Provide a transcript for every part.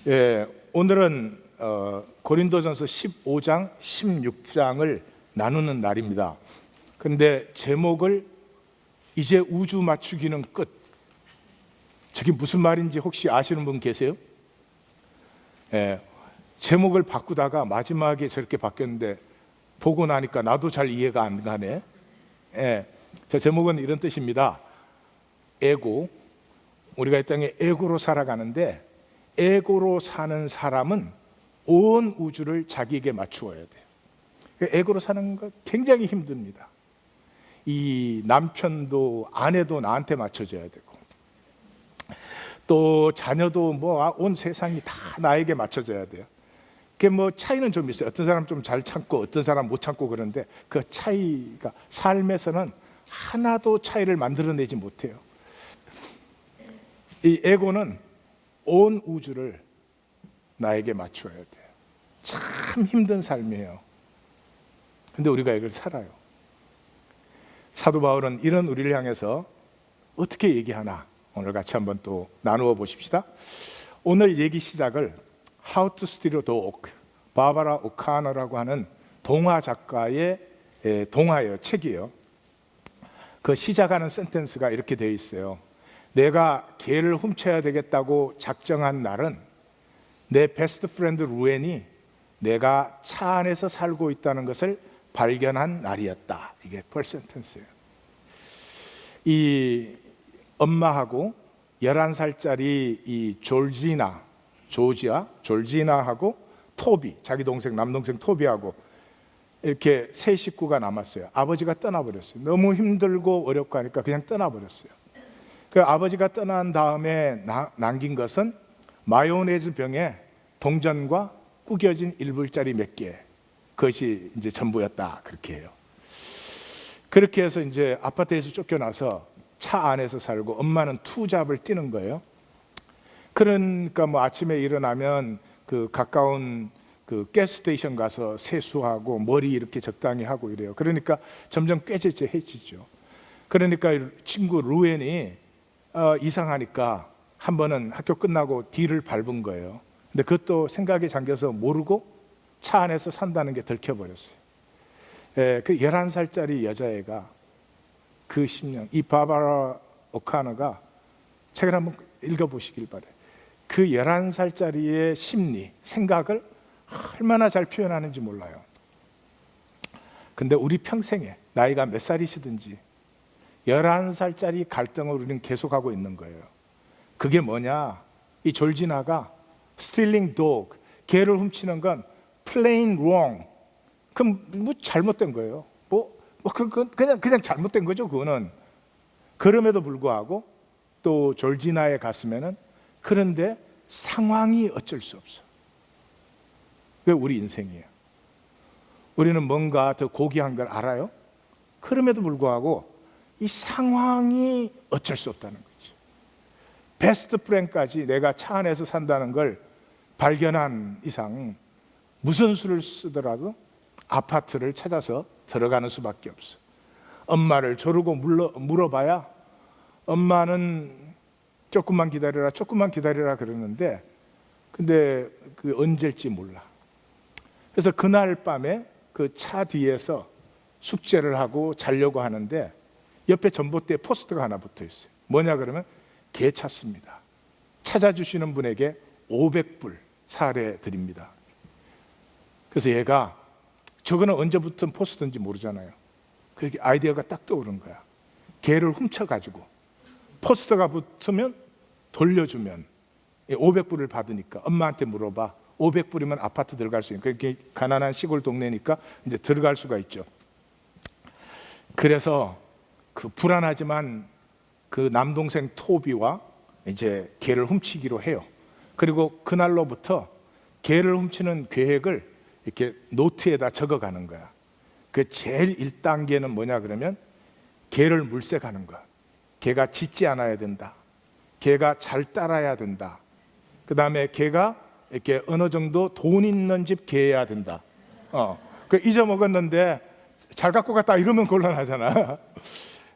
예, 오늘은 고린도전서 15장, 16장을 나누는 날입니다. 그런데 제목을 이제 우주 맞추기는 끝. 저게 무슨 말인지 혹시 아시는 분 계세요? 예, 제목을 바꾸다가 마지막에 저렇게 바뀌었는데 보고 나니까 나도 잘 이해가 안 가네. 예, 저 제목은 이런 뜻입니다. 에고. 우리가 이 땅에 에고로 살아가는데 에고로 사는 사람은 온 우주를 자기에게 맞추어야 돼요. 에고로 사는 거 굉장히 힘듭니다. 이 남편도 아내도 나한테 맞춰줘야 되고 또 자녀도 뭐 온 세상이 다 나에게 맞춰줘야 돼요. 그게 뭐 차이는 좀 있어요. 어떤 사람 좀 잘 참고 어떤 사람 못 참고 그러는데 그 차이가 삶에서는 하나도 차이를 만들어내지 못해요. 이 에고는 온 우주를 나에게 맞춰야 돼요. 참 힘든 삶이에요. 근데 우리가 이걸 살아요. 사도 바울은 이런 우리를 향해서 어떻게 얘기하나 오늘 같이 한번 또 나누어 보십시다. 오늘 얘기 시작을 How to Steal a Dog, 바바라 오카너라고 하는 동화 작가의 동화예요. 책이에요. 그 시작하는 센텐스가 이렇게 되어 있어요. 내가 개를 훔쳐야 되겠다고 작정한 날은 내 베스트 프렌드 루엔이 내가 차 안에서 살고 있다는 것을 발견한 날이었다. 이게 펄 센텐스예요. 이 엄마하고 11살짜리 이 졸지나하고 토비, 자기 동생 남동생 토비하고 이렇게 세 식구가 남았어요. 아버지가 떠나버렸어요. 너무 힘들고 어렵고 하니까 그냥 떠나버렸어요. 그 아버지가 떠난 다음에 남긴 것은 마요네즈 병에 동전과 구겨진 1불짜리 몇 개, 그것이 이제 전부였다. 그렇게 해요. 그렇게 해서 이제 아파트에서 쫓겨나서 차 안에서 살고 엄마는 투잡을 뛰는 거예요. 그러니까 뭐 아침에 일어나면 그 가까운 그 가스스테이션 가서 세수하고 머리 이렇게 적당히 하고 이래요. 그러니까 점점 꾀죄죄해지죠. 그러니까 친구 루엔이 이상하니까 한 번은 학교 끝나고 뒤를 밟은 거예요. 근데 그것도 생각에 잠겨서 모르고 차 안에서 산다는 게 들켜버렸어요. 그 11살짜리 여자애가 그 10년, 이 바바라 오카너가 책을 한번 읽어보시길 바래요. 그 11살짜리의 심리, 생각을 얼마나 잘 표현하는지 몰라요. 근데 우리 평생에 나이가 몇 살이시든지 11살짜리 갈등을 우리는 계속하고 있는 거예요. 그게 뭐냐? 이 졸지나가 stealing dog, 개를 훔치는 건 plain wrong. 그럼 뭐 잘못된 거예요. 그냥 잘못된 거죠. 그거는. 그럼에도 불구하고 또 졸지나의 가슴에는 그런데 상황이 어쩔 수 없어. 그게 우리 인생이에요. 우리는 뭔가 더 고귀한 걸 알아요. 그럼에도 불구하고 이 상황이 어쩔 수 없다는 거죠. 베스트 프렌드까지 내가 차 안에서 산다는 걸 발견한 이상 무슨 수를 쓰더라도 아파트를 찾아서 들어가는 수밖에 없어. 엄마를 조르고 물어봐야 엄마는 조금만 기다려라 그러는데 근데 그 언제일지 몰라. 그래서 그날 밤에 그 차 뒤에서 숙제를 하고 자려고 하는데 옆에 전봇대에 포스터가 하나 붙어 있어요. 뭐냐 그러면 개 찾습니다. 찾아주시는 분에게 500불 사례 드립니다. 그래서 얘가 저거는 언제 붙은 포스터인지 모르잖아요. 그 아이디어가 딱 떠오른 거야. 개를 훔쳐가지고 포스터가 붙으면 돌려주면 500불을 받으니까 엄마한테 물어봐. 500불이면 아파트 들어갈 수 있으니까 그게 가난한 시골 동네니까 이제 들어갈 수가 있죠. 그래서 그 불안하지만 그 남동생 토비와 이제 개를 훔치기로 해요. 그리고 그날로부터 개를 훔치는 계획을 이렇게 노트에다 적어가는 거야. 그 제일 1단계는 뭐냐 그러면 개를 물색하는 거야. 개가 짖지 않아야 된다. 개가 잘 따라야 된다. 그 다음에 개가 이렇게 어느 정도 돈 있는 집 개여야 된다. 그 잊어먹었는데 잘 갖고 갔다 이러면 곤란하잖아.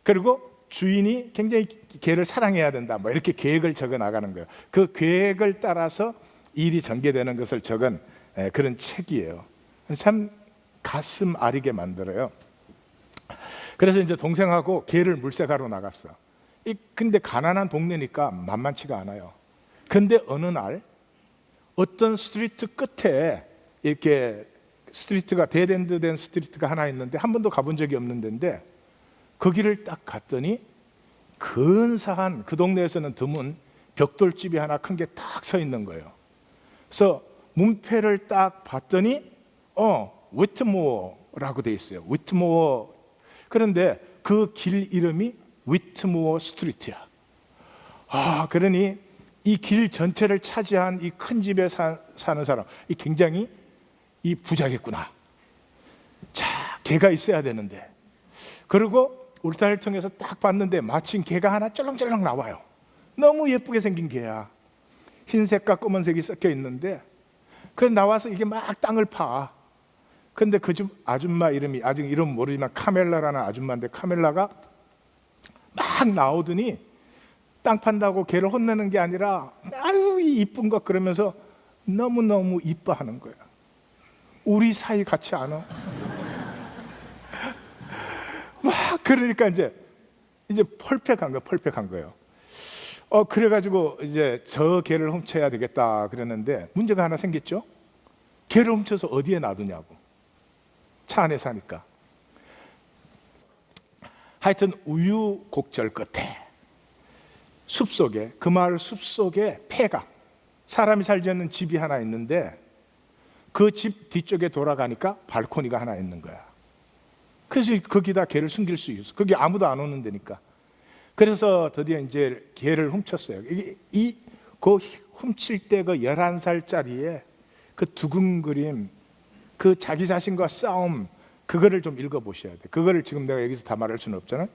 그리고 주인이 굉장히 개를 사랑해야 된다. 뭐 이렇게 계획을 적어 나가는 거예요. 그 계획을 따라서 일이 전개되는 것을 적은 그런 책이에요. 참 가슴 아리게 만들어요. 그래서 이제 동생하고 개를 물색하러 나갔어. 근데 가난한 동네니까 만만치가 않아요. 근데 어느 날 어떤 스트리트 끝에 이렇게 스트리트가 데드엔드 된 스트리트가 하나 있는데 한 번도 가본 적이 없는 데인데 거기를 딱 갔더니 근사한, 그 동네에서는 드문 벽돌집이 하나 큰 게 딱 서 있는 거예요. 그래서 문패를 딱 봤더니 위트모어라고 돼 있어요. 위트모어. 그런데 그 길 이름이 위트모어 스트리트야. 그러니 이 길 전체를 차지한 이 큰 집에 사는 사람, 이 굉장히 이 부자겠구나. 자, 개가 있어야 되는데. 그리고 울타리를 통해서 딱 봤는데 마침 개가 하나 쩔렁쩔렁 나와요. 너무 예쁘게 생긴 개야. 흰색과 검은색이 섞여 있는데, 그래서 나와서 이게 막 땅을 파. 근데 그 집 아줌마 이름이, 아직 이름 모르지만 카멜라라는 아줌마인데, 카멜라가 막 나오더니 땅 판다고 개를 혼내는 게 아니라 아유 이 이쁜 것 그러면서 너무너무 이뻐하는 거야. 우리 사이 같지 않아? 막 그러니까 이제 펄펙한 거예요. 그래가지고 이제 저 개를 훔쳐야 되겠다 그랬는데 문제가 하나 생겼죠. 개를 훔쳐서 어디에 놔두냐고. 차 안에 사니까. 하여튼 우유곡절 끝에 숲속에, 그 마을 숲속에 폐가, 사람이 살지 않는 집이 하나 있는데 그 집 뒤쪽에 돌아가니까 발코니가 하나 있는 거야. 그래서 거기다 개를 숨길 수 있어. 거기 아무도 안 오는 데니까. 그래서 드디어 이제 개를 훔쳤어요. 그 훔칠 때 그 11살짜리의 그 두근거림, 그 자기 자신과 싸움, 그거를 좀 읽어보셔야 돼. 그거를 지금 내가 여기서 다 말할 수는 없잖아요.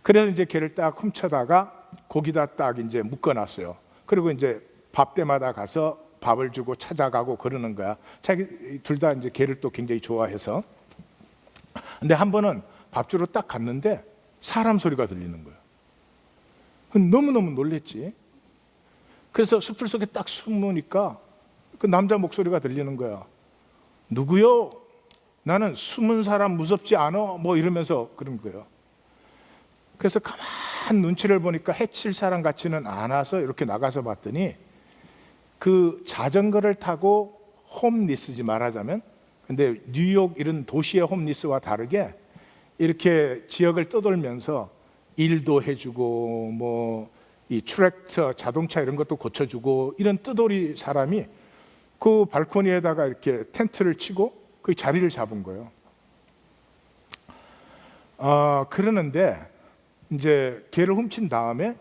그래서 이제 개를 딱 훔쳐다가 거기다 딱 이제 묶어놨어요. 그리고 이제 밥 때마다 가서 밥을 주고 찾아가고 그러는 거야. 자기 둘 다 이제 개를 또 굉장히 좋아해서. 근데 한 번은 밥 주러 딱 갔는데 사람 소리가 들리는 거야. 너무너무 놀랬지. 그래서 숲을 속에 딱 숨으니까 그 남자 목소리가 들리는 거야. 누구요? 나는 숨은 사람 무섭지 않아? 뭐 이러면서 그런 거예요. 그래서 가만 눈치를 보니까 해칠 사람 같지는 않아서 이렇게 나가서 봤더니 그 자전거를 타고 홈리스지 말하자면, 근데 뉴욕 이런 도시의 홈리스와 다르게 이렇게 지역을 떠돌면서 일도 해주고 뭐 이 트랙터 자동차 이런 것도 고쳐주고 이런 뜨돌이 사람이 그 발코니에다가 이렇게 텐트를 치고 그 자리를 잡은 거예요. 그러는데 이제 개를 훔친 다음에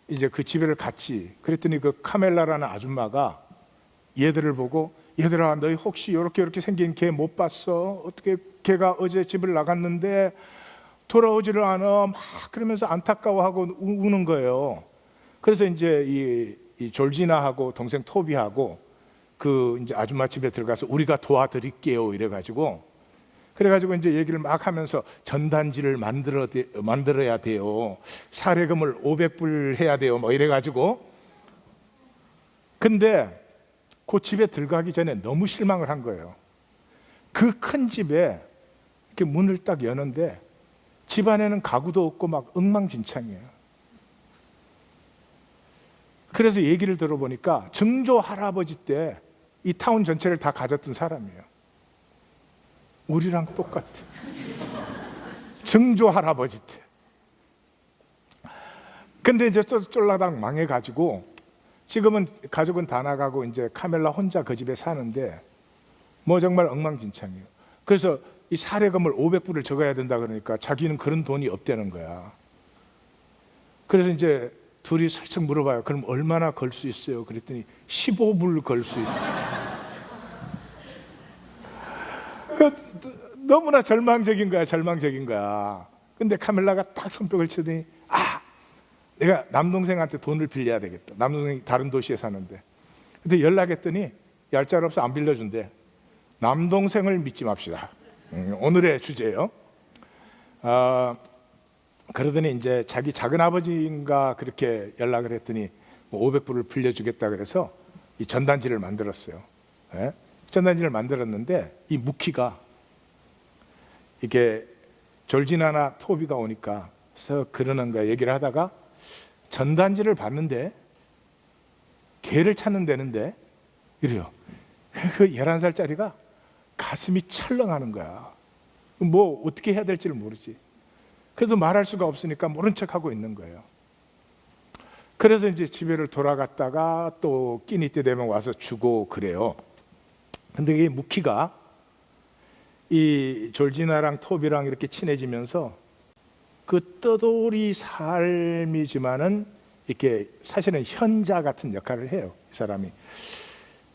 이제 그 집에를 갔지. 그랬더니 그 카멜라라는 아줌마가 얘들을 보고, 얘들아 너희 혹시 이렇게 생긴 개 못 봤어? 어떻게 개가 어제 집을 나갔는데 돌아오지를 않아? 막 그러면서 안타까워하고 우는 거예요. 그래서 이제 이 졸지나하고 동생 토비하고 그 이제 아줌마 집에 들어가서 우리가 도와드릴게요 이래가지고, 그래가지고 이제 얘기를 막 하면서 전단지를 만들어야 돼요. 사례금을 500불 해야 돼요. 뭐 이래가지고. 근데 그 집에 들어가기 전에 너무 실망을 한 거예요. 그 큰 집에 이렇게 문을 딱 여는데 집 안에는 가구도 없고 막 엉망진창이에요. 그래서 얘기를 들어보니까 증조 할아버지 때 이 타운 전체를 다 가졌던 사람이에요. 우리랑 똑같아. 증조 할아버지 때. 근데 이제 쫄라당 망해가지고 지금은 가족은 다 나가고 이제 카멜라 혼자 그 집에 사는데 뭐 정말 엉망진창이에요. 그래서 이 사례금을 500불을 적어야 된다 그러니까 자기는 그런 돈이 없다는 거야. 그래서 이제 둘이 슬쩍 물어봐요. 그럼 얼마나 걸 수 있어요? 그랬더니 15불 걸 수 있어요. 너무나 절망적인 거야. 근데 카멜라가 딱 손뼉을 치더니 내가 남동생한테 돈을 빌려야 되겠다. 남동생이 다른 도시에 사는데. 근데 연락했더니 얄짤없어 안 빌려준대. 남동생을 믿지 맙시다. 오늘의 주제예요. 그러더니 이제 자기 작은 아버지인가 그렇게 연락을 했더니 뭐 500불을 빌려주겠다 그래서 이 전단지를 만들었어요. 예? 전단지를 만들었는데 이 무키가 이게 졸지나나 토비가 오니까 그래서 그러는 거야. 얘기를 하다가 전단지를 봤는데 개를 찾는 데는데 이래요. 그 11살짜리가 가슴이 철렁하는 거야. 뭐 어떻게 해야 될지를 모르지. 그래도 말할 수가 없으니까 모른 척하고 있는 거예요. 그래서 이제 집에를 돌아갔다가 또 끼니 때 되면 와서 주고 그래요. 근데 이 무키가 이 졸지나랑 토비랑 이렇게 친해지면서 그 떠돌이 삶이지만은 이렇게 사실은 현자 같은 역할을 해요, 이 사람이.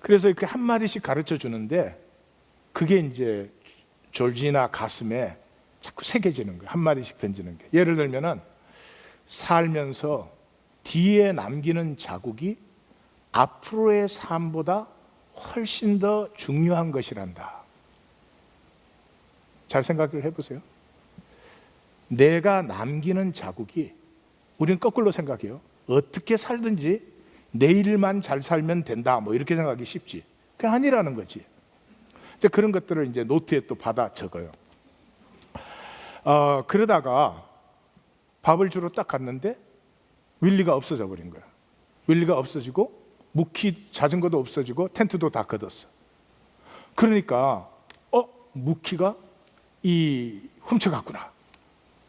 그래서 이렇게 한마디씩 가르쳐 주는데 그게 이제 졸지나 가슴에 자꾸 새겨지는 거예요. 한마디씩 던지는 게. 예를 들면은 살면서 뒤에 남기는 자국이 앞으로의 삶보다 훨씬 더 중요한 것이란다. 잘 생각을 해보세요. 내가 남기는 자국이, 우리는 거꾸로 생각해요. 어떻게 살든지 내일만 잘 살면 된다, 뭐 이렇게 생각하기 쉽지. 그게 아니라는 거지. 이제 그런 것들을 이제 노트에 또 받아 적어요. 그러다가 밥을 주러 딱 갔는데 윌리가 없어져 버린 거야. 윌리가 없어지고 무키 자전거도 없어지고 텐트도 다 걷었어. 그러니까 무키가 이 훔쳐갔구나.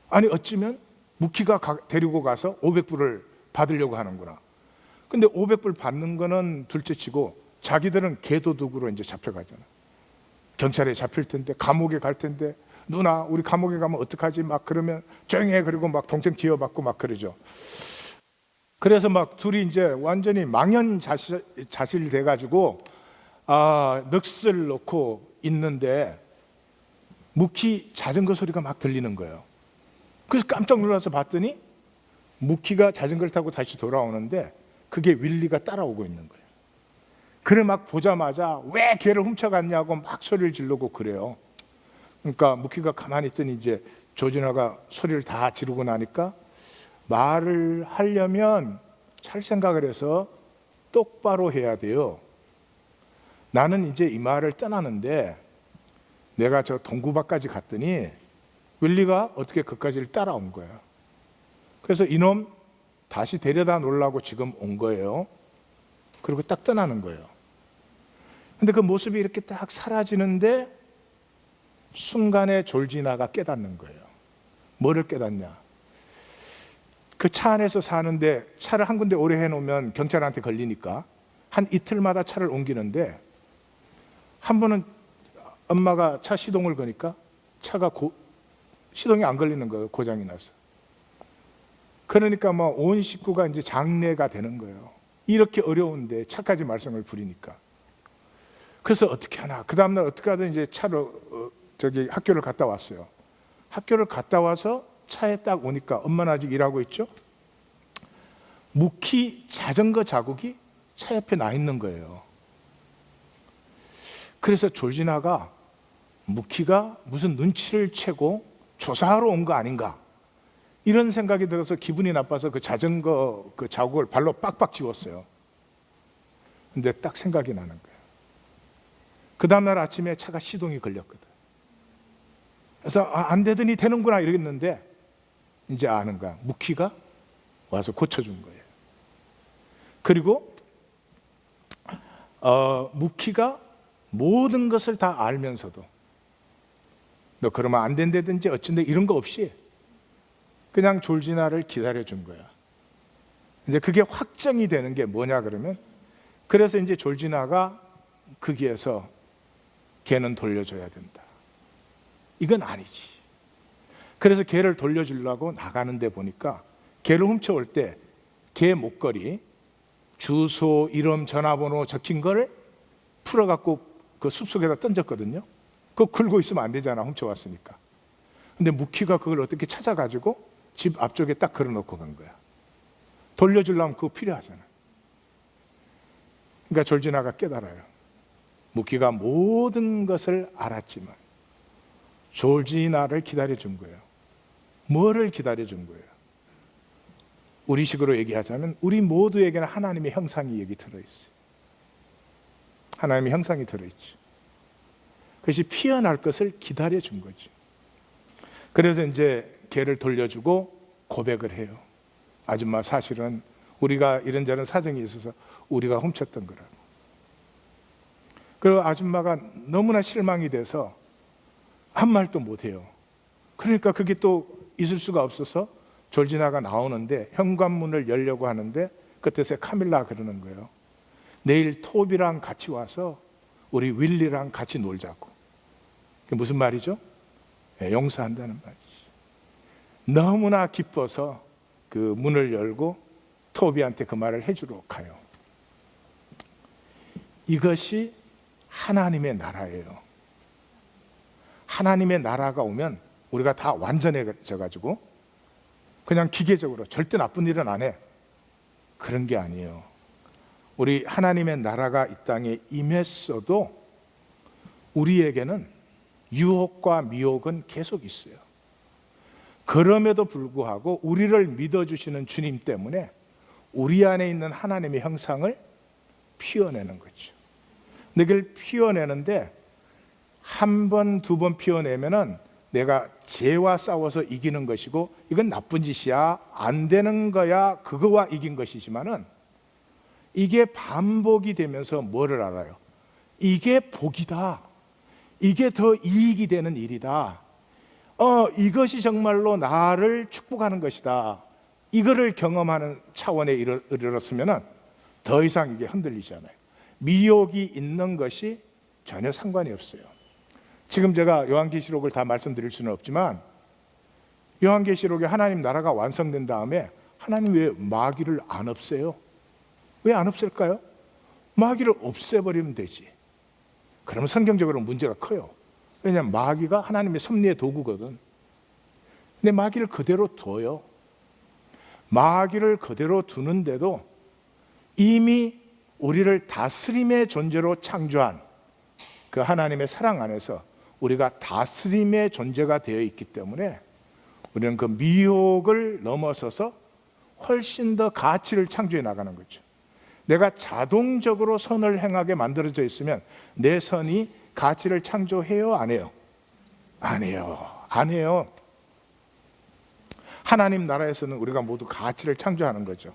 아니 어찌면 무키가 데리고 가서 500불을 받으려고 하는구나. 근데 500불 받는 거는 둘째치고 자기들은 개도둑으로 이제 잡혀가잖아. 경찰에 잡힐 텐데, 감옥에 갈 텐데, 누나 우리 감옥에 가면 어떡하지? 막 그러면 조용히 해. 그리고 막 동생 지어받고 막 그러죠. 그래서 막 둘이 이제 완전히 망연자실 돼가지고 넋을 놓고 있는데 무키 자전거 소리가 막 들리는 거예요. 그래서 깜짝 놀라서 봤더니 무키가 자전거를 타고 다시 돌아오는데 그게 윌리가 따라오고 있는 거예요. 그래 막 보자마자 왜 걔를 훔쳐갔냐고 막 소리를 지르고 그래요. 그러니까 무키가 가만히 있더니 이제 조진아가 소리를 다 지르고 나니까 말을 하려면 잘 생각을 해서 똑바로 해야 돼요. 나는 이제 이 마을을 떠나는데 내가 저 동구밭까지 갔더니 윌리가 어떻게 그까지를 따라온 거야. 그래서 이놈 다시 데려다 놓으려고 지금 온 거예요. 그리고 딱 떠나는 거예요. 근데 그 모습이 이렇게 딱 사라지는데 순간에 졸지나가 깨닫는 거예요. 뭐를 깨닫냐? 그 차 안에서 사는데 차를 한 군데 오래 해놓으면 경찰한테 걸리니까 한 이틀마다 차를 옮기는데 한 번은 엄마가 차 시동을 거니까 차가 시동이 안 걸리는 거예요. 고장이 나서. 그러니까 뭐 온 식구가 이제 장례가 되는 거예요. 이렇게 어려운데 차까지 말썽을 부리니까. 그래서 어떻게 하나. 그 다음날 어떻게 하든 이제 차로 학교를 갔다 왔어요. 학교를 갔다 와서 차에 딱 오니까 엄마는 아직 일하고 있죠. 무키 자전거 자국이 차 옆에 나 있는 거예요. 그래서 졸지나가 무키가 무슨 눈치를 채고 조사하러 온 거 아닌가 이런 생각이 들어서 기분이 나빠서 그 자전거 그 자국을 발로 빡빡 지웠어요. 근데 딱 생각이 나는 거예요. 그 다음날 아침에 차가 시동이 걸렸거든. 그래서 안 되더니 되는구나 이러겠는데 이제 아는 거야. 무키가 와서 고쳐준 거예요. 그리고 무키가 모든 것을 다 알면서도 너 그러면 안 된다든지 어쩐데 이런 거 없이 그냥 졸지나를 기다려준 거야. 이제 그게 확정이 되는 게 뭐냐 그러면 그래서 이제 졸지나가 거기에서 걔는 돌려줘야 된다. 이건 아니지. 그래서 걔를 돌려주려고 나가는데 보니까 걔를 훔쳐올 때 걔 목걸이 주소, 이름, 전화번호 적힌 걸 풀어갖고 그 숲속에다 던졌거든요. 그거 긁고 있으면 안 되잖아, 훔쳐왔으니까. 근데 무키가 그걸 어떻게 찾아가지고 집 앞쪽에 딱 걸어놓고 간 거야. 돌려주려면 그거 필요하잖아. 그러니까 졸지나가 깨달아요. 무키가 모든 것을 알았지만 졸지나를 기다려준 거예요. 뭐를 기다려준 거예요? 우리식으로 얘기하자면 우리 모두에게는 하나님의 형상이 여기 들어있어요. 하나님의 형상이 들어있죠. 그것이 피어날 것을 기다려 준 거죠. 그래서 이제 개를 돌려주고 고백을 해요. 아줌마, 사실은 우리가 이런저런 사정이 있어서 우리가 훔쳤던 거라고. 그리고 아줌마가 너무나 실망이 돼서 한 말도 못해요. 그러니까 그게 또 있을 수가 없어서 졸지나가 나오는데 현관문을 열려고 하는데 그때서 카밀라가 그러는 거예요. 내일 톱이랑 같이 와서 우리 윌리랑 같이 놀자고. 그게 무슨 말이죠? 용서한다는 말이지. 너무나 기뻐서 그 문을 열고 토비한테 그 말을 해주러 가요. 이것이 하나님의 나라예요. 하나님의 나라가 오면 우리가 다 완전해져 가지고 그냥 기계적으로 절대 나쁜 일은 안 해. 그런 게 아니에요. 우리 하나님의 나라가 이 땅에 임했어도 우리에게는 유혹과 미혹은 계속 있어요. 그럼에도 불구하고 우리를 믿어주시는 주님 때문에 우리 안에 있는 하나님의 형상을 피워내는 거죠. 근데 그걸 피워내는데 한 번, 두 번 피워내면은 내가 죄와 싸워서 이기는 것이고 이건 나쁜 짓이야, 안 되는 거야, 그거와 이긴 것이지만은 이게 반복이 되면서 뭐를 알아요? 이게 복이다. 이게 더 이익이 되는 일이다. 이것이 정말로 나를 축복하는 것이다. 이거를 경험하는 차원에 이르렀으면은 더 이상 이게 흔들리지 않아요. 미혹이 있는 것이 전혀 상관이 없어요. 지금 제가 요한계시록을 다 말씀드릴 수는 없지만 요한계시록에 하나님 나라가 완성된 다음에 하나님 왜 마귀를 안 없애요? 왜 안 없앨까요? 마귀를 없애버리면 되지. 그러면 성경적으로 문제가 커요. 왜냐하면 마귀가 하나님의 섭리의 도구거든. 근데 마귀를 그대로 둬요. 마귀를 그대로 두는데도 이미 우리를 다스림의 존재로 창조한 그 하나님의 사랑 안에서 우리가 다스림의 존재가 되어 있기 때문에 우리는 그 미혹을 넘어서서 훨씬 더 가치를 창조해 나가는 거죠. 내가 자동적으로 선을 행하게 만들어져 있으면 내 선이 가치를 창조해요? 안 해요? 안 해요. 안 해요. 하나님 나라에서는 우리가 모두 가치를 창조하는 거죠.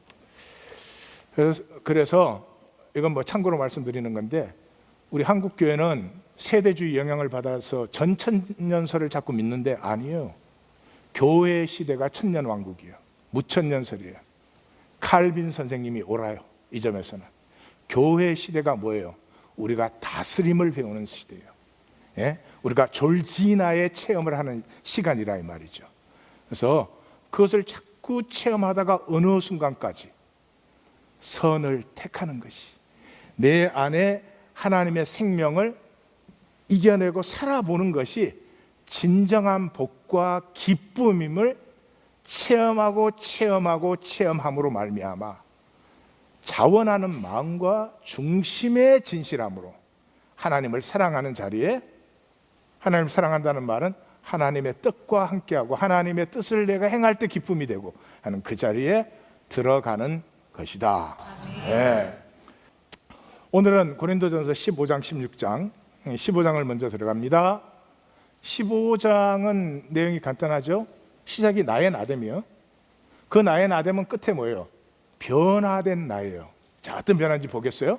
그래서 이건 뭐 참고로 말씀드리는 건데 우리 한국 교회는 세대주의 영향을 받아서 전천년설을 자꾸 믿는데 아니에요. 교회 시대가 천년왕국이에요. 무천년설이에요. 칼빈 선생님이 옳아요. 이 점에서는 교회 시대가 뭐예요? 우리가 다스림을 배우는 시대예요. 예? 우리가 졸지나의 체험을 하는 시간이라 이 말이죠. 그래서 그것을 자꾸 체험하다가 어느 순간까지 선을 택하는 것이 내 안에 하나님의 생명을 이겨내고 살아보는 것이 진정한 복과 기쁨임을 체험함으로 말미암아 자원하는 마음과 중심의 진실함으로 하나님을 사랑하는 자리에, 하나님을 사랑한다는 말은 하나님의 뜻과 함께하고 하나님의 뜻을 내가 행할 때 기쁨이 되고 하는 그 자리에 들어가는 것이다. 네. 오늘은 고린도전서 15장 16장 15장을 먼저 들어갑니다. 15장은 내용이 간단하죠. 시작이 나의 나됨이요. 그 나의 나됨은 끝에 뭐예요? 변화된 나예요. 자, 어떤 변화인지 보겠어요?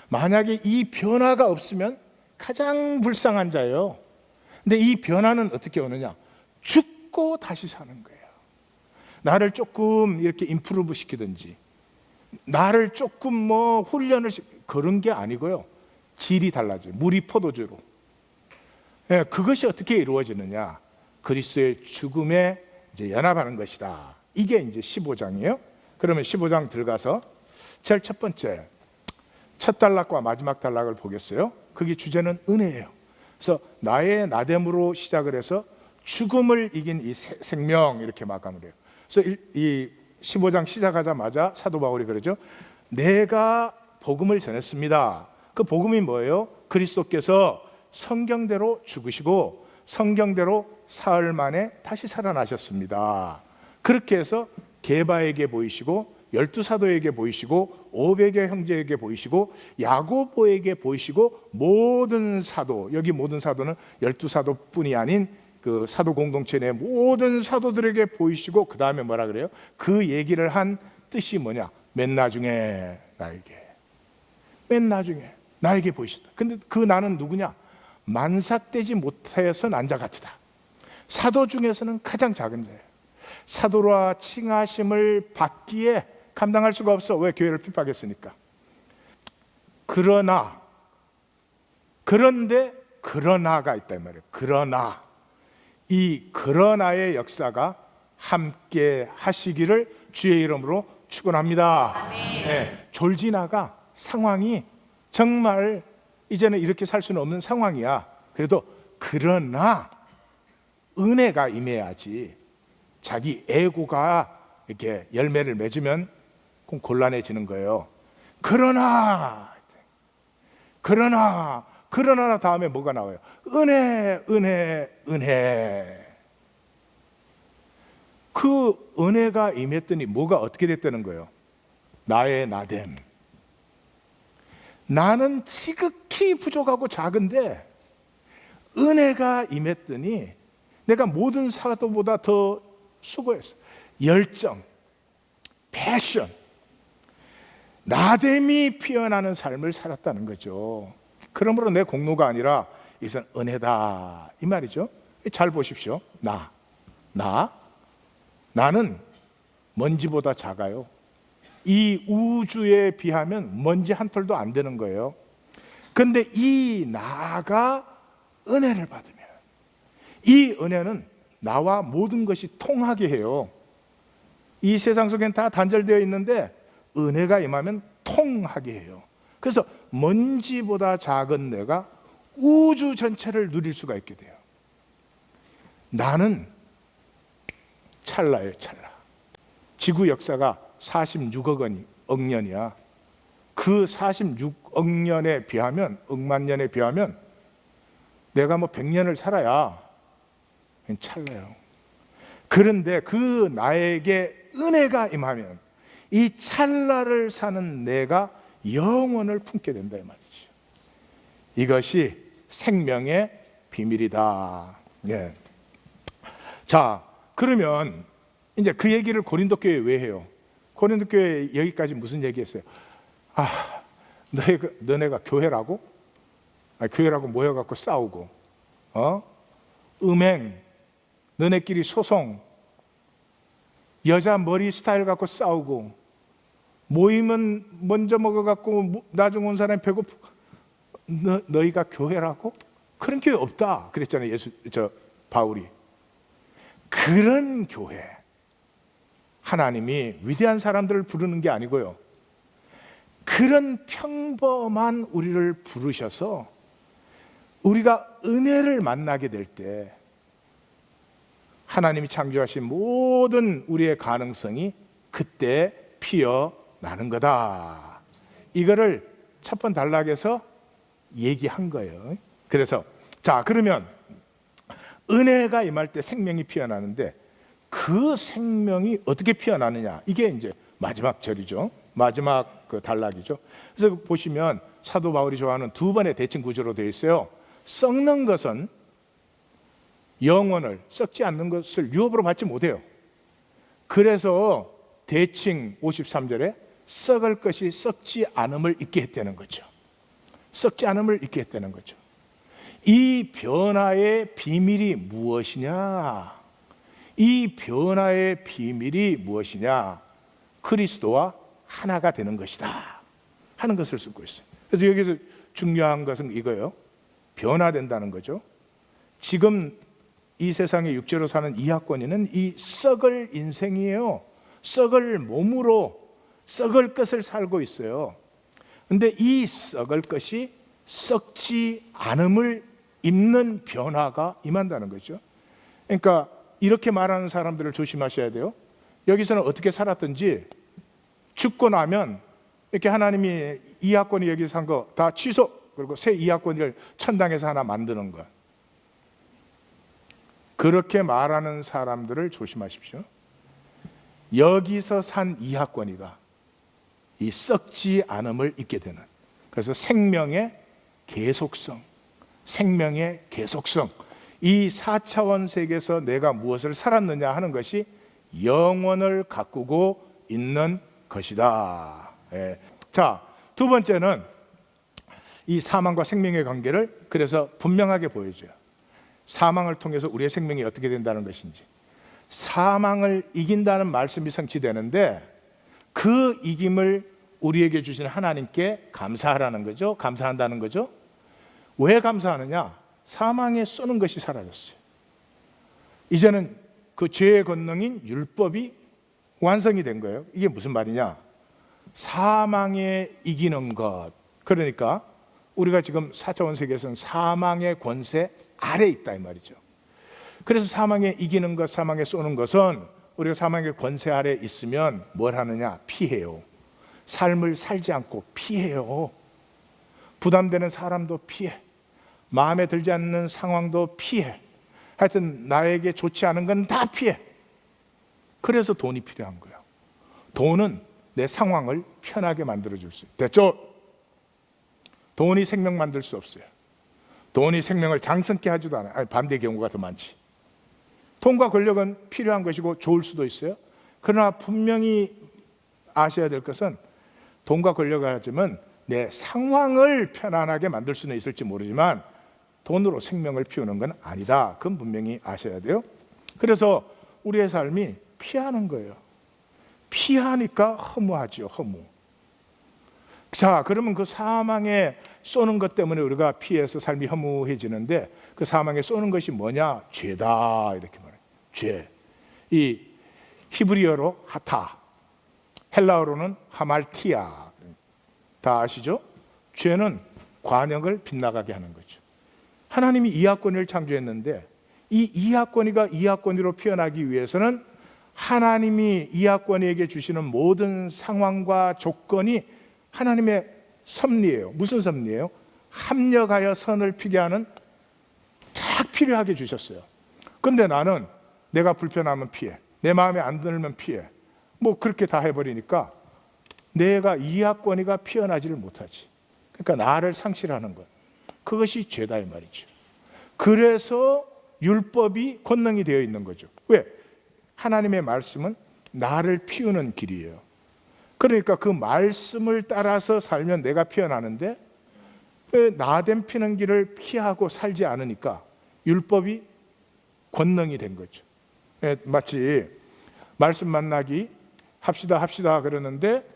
만약에 이 변화가 없으면 가장 불쌍한 자예요. 근데 이 변화는 어떻게 오느냐? 죽고 다시 사는 거예요. 나를 조금 이렇게 임프루브 시키든지 나를 조금 뭐 훈련을 그런 게 아니고요. 질이 달라져요. 물이 포도주로. 예, 그것이 어떻게 이루어지느냐? 그리스도의 죽음에 이제 연합하는 것이다. 이게 이제 15장이에요. 그러면 15장 들어가서 제일 첫 번째 첫 단락과 마지막 단락을 보겠어요. 그게 주제는 은혜예요. 그래서 나의 나됨으로 시작을 해서 죽음을 이긴 이 생명 이렇게 마감을 해요. 그래서 이 15장 시작하자마자 사도 바울이 그러죠. 내가 복음을 전했습니다. 그 복음이 뭐예요? 그리스도께서 성경대로 죽으시고 성경대로 사흘 만에 다시 살아나셨습니다. 그렇게 해서 게바에게 보이시고 12사도에게 보이시고 500의 형제에게 보이시고 야고보에게 보이시고 모든 사도, 여기 모든 사도는 12사도뿐이 아닌 그 사도 공동체 내 모든 사도들에게 보이시고 그 다음에 뭐라 그래요? 그 얘기를 한 뜻이 뭐냐? 맨 나중에 나에게, 맨 나중에 나에게 보이시다. 근데 그 나는 누구냐? 만삭되지 못하여서 난 자 같으다. 사도 중에서는 가장 작은 자예요. 사도라 칭하심을 받기에 감당할 수가 없어. 왜? 교회를 핍박했으니까. 그러나가 있다 이 말이에요. 그러나 이 그러나의 역사가 함께 하시기를 주의 이름으로 축원합니다. 네, 졸지나가 상황이 정말 이제는 이렇게 살 수는 없는 상황이야. 그래도 그러나 은혜가 임해야지. 자기 에고가 이렇게 열매를 맺으면 곤란해지는 거예요. 그러나 다음에 뭐가 나와요? 은혜. 그 은혜가 임했더니 뭐가 어떻게 됐다는 거예요? 나의 나됨. 나는 지극히 부족하고 작은데 은혜가 임했더니 내가 모든 사도보다 더 수고했어. 열정, 패션, 나됨이 피어나는 삶을 살았다는 거죠. 그러므로 내 공로가 아니라 이것은 은혜다 이 말이죠. 잘 보십시오. 나는 먼지보다 작아요. 이 우주에 비하면 먼지 한 톨도 안 되는 거예요. 그런데 이 나가 은혜를 받으면 이 은혜는 나와 모든 것이 통하게 해요. 이 세상 속엔 다 단절되어 있는데 은혜가 임하면 통하게 해요. 그래서 먼지보다 작은 내가 우주 전체를 누릴 수가 있게 돼요. 나는 찰나예요, 찰나. 지구 역사가 46억 년이야. 그 46억 년에 비하면, 억만 년에 비하면 내가 뭐 100년을 살아야 찰나요. 그런데 그 나에게 은혜가 임하면 이 찰나를 사는 내가 영원을 품게 된다 이 말이죠. 이것이 생명의 비밀이다. 예. 자, 그러면 이제 그 얘기를 고린도 교회에 왜 해요? 고린도 교회 여기까지 무슨 얘기했어요? 너네가 교회라고? 교회라고 모여갖고 싸우고, 음행, 너네끼리 소송, 여자 머리 스타일 갖고 싸우고, 모이면 먼저 먹어갖고 나중 온 사람이 배고프고, 너희가 교회라고? 그런 교회 없다 그랬잖아요. 바울이. 그런 교회, 하나님이 위대한 사람들을 부르는 게 아니고요, 그런 평범한 우리를 부르셔서 우리가 은혜를 만나게 될 때 하나님이 창조하신 모든 우리의 가능성이 그때 피어나는 거다. 이거를 첫 번 단락에서 얘기한 거예요. 그래서 자, 그러면 은혜가 임할 때 생명이 피어나는데 그 생명이 어떻게 피어나느냐, 이게 이제 마지막 절이죠. 마지막 그 단락이죠. 그래서 보시면 사도 바울이 좋아하는 두 번의 대칭 구조로 되어 있어요. 썩는 것은 영혼을, 썩지 않는 것을 유업으로 받지 못해요. 그래서 대칭 53절에 썩을 것이 썩지 않음을 잊게 했다는 거죠. 썩지 않음을 잊게 했다는 거죠. 이 변화의 비밀이 무엇이냐? 이 변화의 비밀이 무엇이냐? 그리스도와 하나가 되는 것이다 하는 것을 쓰고 있어요. 그래서 여기서 중요한 것은 이거예요. 변화된다는 거죠. 지금 이 세상에 육체로 사는 이하권이는 이 썩을 인생이에요. 썩을 몸으로 썩을 것을 살고 있어요. 근데 이 썩을 것이 썩지 않음을 입는 변화가 임한다는 거죠. 그러니까 이렇게 말하는 사람들을 조심하셔야 돼요. 여기서는 어떻게 살았든지 죽고 나면 이렇게 하나님이 이하권이 여기서 한 거 다 취소, 그리고 새 이하권을 천당에서 하나 만드는 것, 그렇게 말하는 사람들을 조심하십시오. 여기서 산 이하권이가 이 썩지 않음을 입게 되는, 그래서 생명의 계속성, 생명의 계속성, 이 4차원 세계에서 내가 무엇을 살았느냐 하는 것이 영원을 가꾸고 있는 것이다. 예. 자, 두 번째는 이 사망과 생명의 관계를 그래서 분명하게 보여줘요. 사망을 통해서 우리의 생명이 어떻게 된다는 것인지. 사망을 이긴다는 말씀이 성취되는데 그 이김을 우리에게 주신 하나님께 감사하라는 거죠. 감사한다는 거죠. 왜 감사하느냐? 사망에 쏘는 것이 사라졌어요. 이제는 그 죄의 권능인 율법이 완성이 된 거예요. 이게 무슨 말이냐? 사망에 이기는 것. 그러니까 우리가 지금 4차원 세계에서는 사망의 권세 아래 있다 이 말이죠. 그래서 사망에 이기는 것, 사망에 쏘는 것은 우리가 사망의 권세 아래 있으면 뭘 하느냐? 피해요. 삶을 살지 않고 피해요. 부담되는 사람도 피해, 마음에 들지 않는 상황도 피해, 하여튼 나에게 좋지 않은 건 다 피해. 그래서 돈이 필요한 거예요. 돈은 내 상황을 편하게 만들어줄 수 있어요. 됐죠? 돈이 생명 만들 수 없어요. 돈이 생명을 장성케 하지도 않아요. 아니, 반대 경우가 더 많지. 돈과 권력은 필요한 것이고 좋을 수도 있어요. 그러나 분명히 아셔야 될 것은 돈과 권력을 가지면 내 상황을 편안하게 만들 수는 있을지 모르지만 돈으로 생명을 피우는 건 아니다. 그건 분명히 아셔야 돼요. 그래서 우리의 삶이 피하는 거예요. 피하니까 허무하죠. 허무. 자, 그러면 그 사망에 쏘는 것 때문에 우리가 피해서 삶이 허무해지는데 그 사망에 쏘는 것이 뭐냐? 죄다. 이렇게 말해요. 죄. 이 히브리어로 하타, 헬라어로는 하말티아. 다 아시죠? 죄는 관역을 빗나가게 하는 거죠. 하나님이 이하권을 창조했는데 이 이하권이가 이하권으로 피어나기 위해서는 하나님이 이하권에게 주시는 모든 상황과 조건이 하나님의 섭리예요. 무슨 섭리예요? 합력하여 선을 피게 하는 딱 필요하게 주셨어요. 근데 나는 내가 불편하면 피해, 내 마음에 안 들면 피해, 뭐 그렇게 다 해버리니까 내가 이하권이가 피어나지를 못하지. 그러니까 나를 상실하는 것, 그것이 죄다 이 말이죠. 그래서 율법이 권능이 되어 있는 거죠. 왜? 하나님의 말씀은 나를 피우는 길이에요. 그러니까 그 말씀을 따라서 살면 내가 피어나는데 나됨 피는 길을 피하고 살지 않으니까 율법이 권능이 된 거죠. 마치 말씀 만나기 합시다 그러는데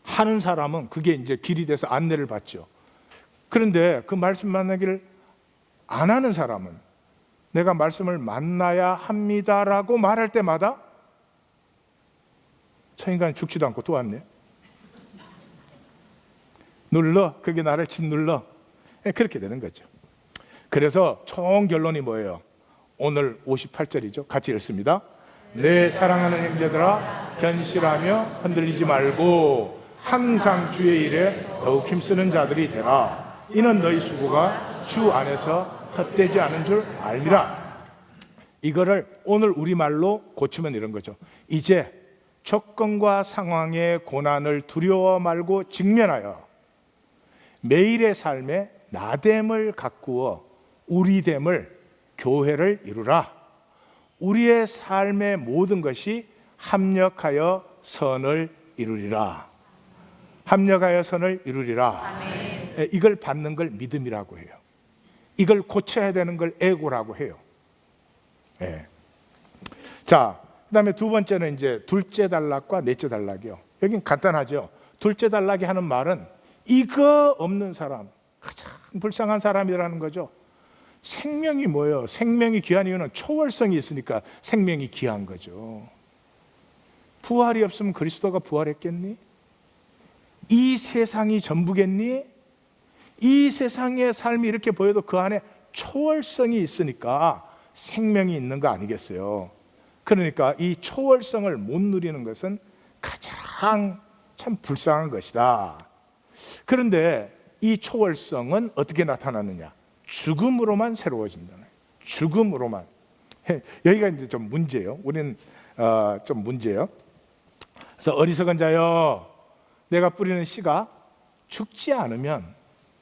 하는 사람은 그게 이제 길이 돼서 안내를 받죠. 그런데 그 말씀 만나기를 안 하는 사람은 내가 말씀을 만나야 합니다라고 말할 때마다 저 인간이 죽지도 않고 또 왔네. 눌러, 그게 나를 짓눌러. 그렇게 되는 거죠. 그래서 총 결론이 뭐예요? 오늘 58절이죠. 같이 읽습니다. 내 사랑하는 형제들아, 견실하며 흔들리지 말고 항상 주의 일에 더욱 힘쓰는 자들이 되라. 이는 너희 수고가 주 안에서 헛되지 않은 줄 알미라. 이거를 오늘 우리말로 고치면 이런 거죠. 이제 조건과 상황의 고난을 두려워 말고 직면하여 매일의 삶에 나됨을 가꾸어 우리됨을, 교회를 이루라. 우리의 삶의 모든 것이 합력하여 선을 이루리라. 합력하여 선을 이루리라. 아멘. 이걸 받는 걸 믿음이라고 해요. 이걸 고쳐야 되는 걸 애고라고 해요. 네. 자, 그다음에 두 번째는 이제 둘째 단락과 넷째 단락이요. 여긴 간단하죠. 둘째 단락이 하는 말은 이거 없는 사람, 가장 불쌍한 사람이라는 거죠. 생명이 뭐예요? 생명이 귀한 이유는 초월성이 있으니까 생명이 귀한 거죠. 부활이 없으면 그리스도가 부활했겠니? 이 세상이 전부겠니? 이 세상의 삶이 이렇게 보여도 그 안에 초월성이 있으니까 생명이 있는 거 아니겠어요? 그러니까 이 초월성을 못 누리는 것은 가장 참 불쌍한 것이다. 그런데 이 초월성은 어떻게 나타나느냐? 죽음으로만 새로워진다는 거예요. 죽음으로만. 여기가 이제 좀 문제예요. 우리는 좀 문제예요. 그래서 어리석은 자여, 내가 뿌리는 씨가 죽지 않으면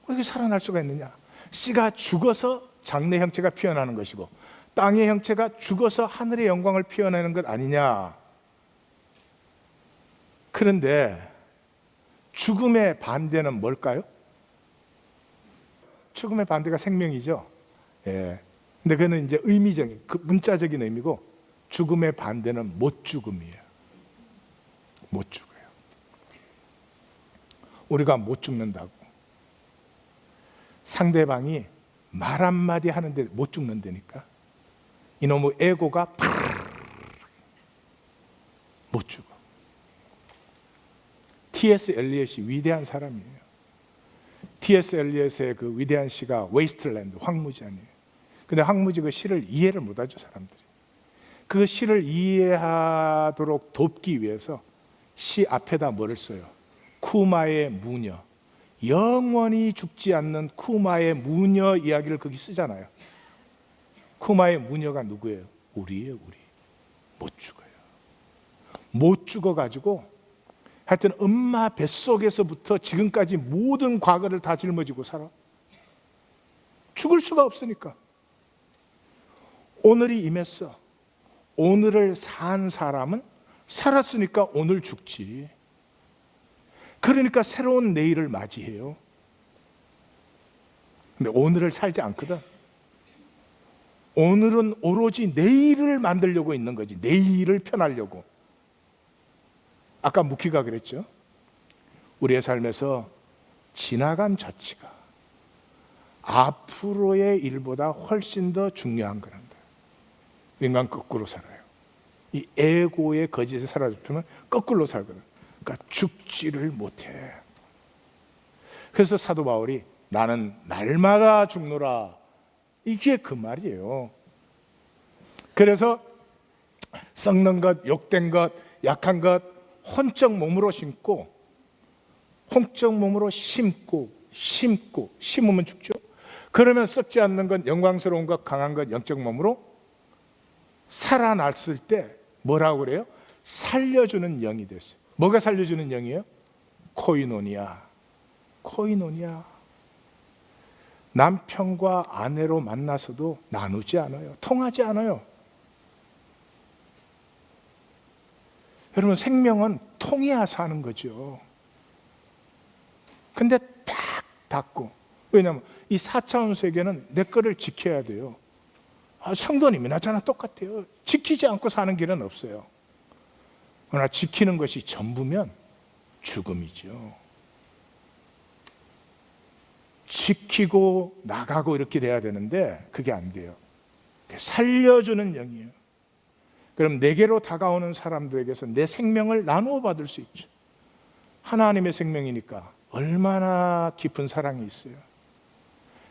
어떻게 살아날 수가 있느냐? 씨가 죽어서 장래 형체가 피어나는 것이고 땅의 형체가 죽어서 하늘의 영광을 피어내는 것 아니냐? 그런데 죽음의 반대는 뭘까요? 죽음의 반대가 생명이죠. 예. 근데 그거는 이제 의미적인, 그 문자적인 의미고, 죽음의 반대는 못 죽음이에요. 못 죽어요. 우리가 못 죽는다고. 상대방이 말 한마디 하는데 못 죽는다니까. 이놈의 에고가 못 죽어. T.S. 엘리엇이 위대한 사람이에요. T.S. 엘리엇의 그 위대한 시가 웨이스트랜드, 황무지 아니에요. 근데 황무지 그 시를 이해를 못하죠, 사람들이. 그 시를 이해하도록 돕기 위해서 시 앞에다 뭐를 써요? 쿠마의 무녀. 영원히 죽지 않는 쿠마의 무녀 이야기를 거기 쓰잖아요. 쿠마의 무녀가 누구예요? 우리예요, 우리. 못 죽어요. 못 죽어가지고 하여튼 엄마 뱃속에서부터 지금까지 모든 과거를 다 짊어지고 살아. 죽을 수가 없으니까. 오늘이 임했어. 오늘을 산 사람은 살았으니까 오늘 죽지. 그러니까 새로운 내일을 맞이해요. 근데 오늘을 살지 않거든. 오늘은 오로지 내일을 만들려고 있는 거지. 내일을 편하려고. 아까 무키가 그랬죠. 우리의 삶에서 지나간 자치가 앞으로의 일보다 훨씬 더 중요한 거란다. 인간 거꾸로 살아요. 이 에고의 거짓에 사로잡히면 거꾸로 살거든. 그러니까 죽지를 못해. 그래서 사도 바울이 나는 날마다 죽노라. 이게 그 말이에요. 그래서 썩는 것, 욕된 것, 약한 것 혼적 몸으로 심고, 혼적 몸으로 심고 심으면 죽죠. 그러면 썩지 않는 것, 영광스러운 것, 강한 것, 영적 몸으로 살아났을 때 뭐라고 그래요? 살려주는 영이 됐어요. 뭐가 살려주는 영이에요? 코이노니아. 코이노니아. 남편과 아내로 만나서도 나누지 않아요. 통하지 않아요. 여러분, 생명은 통해야 사는 거죠. 근데 딱 닫고. 왜냐하면 이 4차원 세계는 내 거를 지켜야 돼요. 성도님이 나잖아, 똑같아요. 지키지 않고 사는 길은 없어요. 그러나 지키는 것이 전부면 죽음이죠. 지키고 나가고 이렇게 돼야 되는데 그게 안 돼요. 살려주는 영이에요. 그럼 내게로 다가오는 사람들에게서 내 생명을 나누어 받을 수 있죠. 하나님의 생명이니까 얼마나 깊은 사랑이 있어요.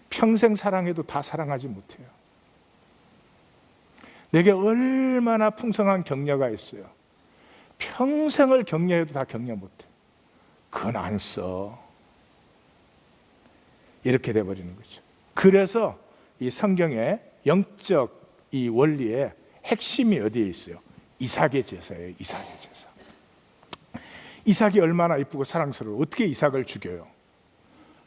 평생 사랑해도 다 사랑하지 못해요. 내게 얼마나 풍성한 격려가 있어요. 평생을 격려해도 다 격려 못해. 그건 안 써. 이렇게 돼버리는 거죠. 그래서 이 성경의 영적 이 원리의 핵심이 어디에 있어요? 이삭의 제사예요. 이삭의 제사. 이삭이 얼마나 이쁘고 사랑스러워. 어떻게 이삭을 죽여요?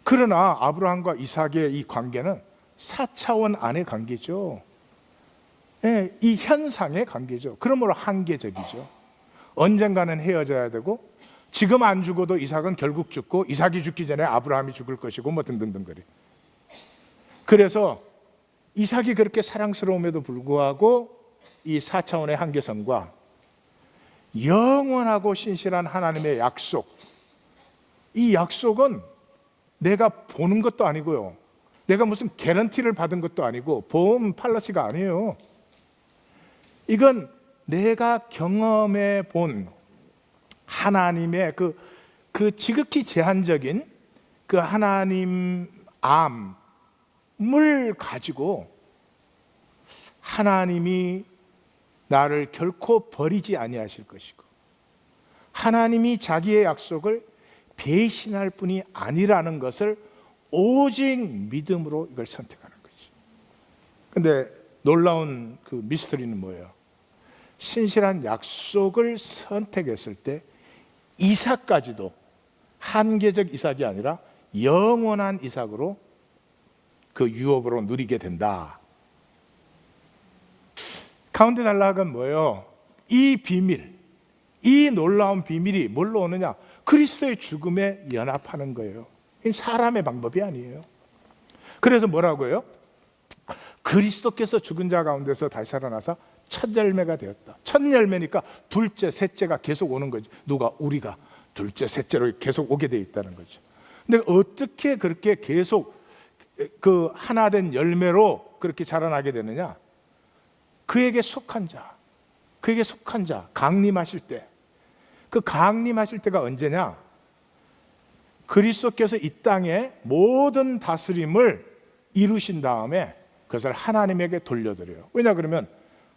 그러나 아브라함과 이삭의 이 관계는 4차원 안의 관계죠. 네, 이 현상의 관계죠. 그러므로 한계적이죠. 언젠가는 헤어져야 되고, 지금 안 죽어도 이삭은 결국 죽고, 이삭이 죽기 전에 아브라함이 죽을 것이고, 뭐 등등등거리. 그래서 이삭이 그렇게 사랑스러움에도 불구하고 이 4차원의 한계성과 영원하고 신실한 하나님의 약속, 이 약속은 내가 보는 것도 아니고요, 내가 무슨 개런티를 받은 것도 아니고 보험 팔러시가 아니에요. 이건 내가 경험해 본 하나님의 그 지극히 제한적인 그 하나님 암을 가지고 하나님이 나를 결코 버리지 아니하실 것이고, 하나님이 자기의 약속을 배신할 뿐이 아니라는 것을 오직 믿음으로 이걸 선택하는 거지. 근데 놀라운 그 미스터리는 뭐예요? 신실한 약속을 선택했을 때 이삭까지도 한계적 이삭이 아니라 영원한 이삭으로 그 유업으로 누리게 된다. 가운데 단락은 뭐예요? 이 비밀, 이 놀라운 비밀이 뭘로 오느냐? 그리스도의 죽음에 연합하는 거예요. 이 사람의 방법이 아니에요. 그래서 뭐라고요? 그리스도께서 죽은 자 가운데서 다시 살아나서 첫 열매가 되었다. 첫 열매니까 둘째, 셋째가 계속 오는 거지. 우리가 둘째, 셋째로 계속 오게 돼 있다는 거죠. 근데 어떻게 그렇게 계속 그 하나 된 열매로 그렇게 자라나게 되느냐? 그에게 속한 자, 강림하실 때, 그 강림하실 때가 언제냐? 그리스도께서 이 땅에 모든 다스림을 이루신 다음에 그것을 하나님에게 돌려드려요. 왜냐 그러면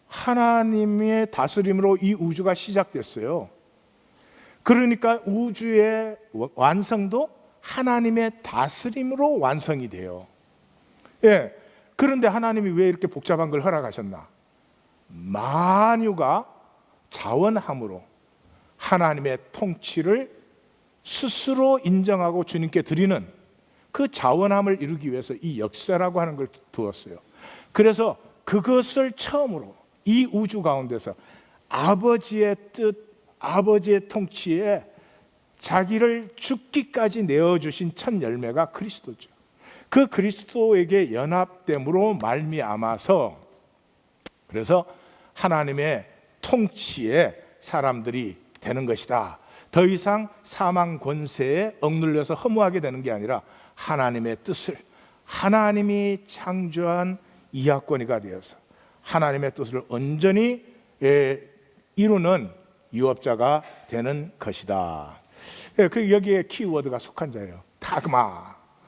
하나님의 다스림으로 이 우주가 시작됐어요. 그러니까 우주의 완성도 하나님의 다스림으로 완성이 돼요. 예. 그런데 하나님이 왜 이렇게 복잡한 걸 허락하셨나? 만유가 자원함으로 하나님의 통치를 스스로 인정하고 주님께 드리는 그 자원함을 이루기 위해서 이 역사라고 하는 걸 두었어요. 그래서 그것을 처음으로 이 우주 가운데서 아버지의 뜻, 아버지의 통치에 자기를 죽기까지 내어주신 첫 열매가 그리스도죠. 그 그리스도에게 연합됨으로 말미암아서 그래서 하나님의 통치에 사람들이 되는 것이다. 더 이상 사망 권세에 억눌려서 허무하게 되는 게 아니라 하나님의 뜻을, 하나님이 창조한 이하권이가 되어서 하나님의 뜻을 온전히 이루는 유업자가 되는 것이다. 여기에 키워드가 속한 자예요.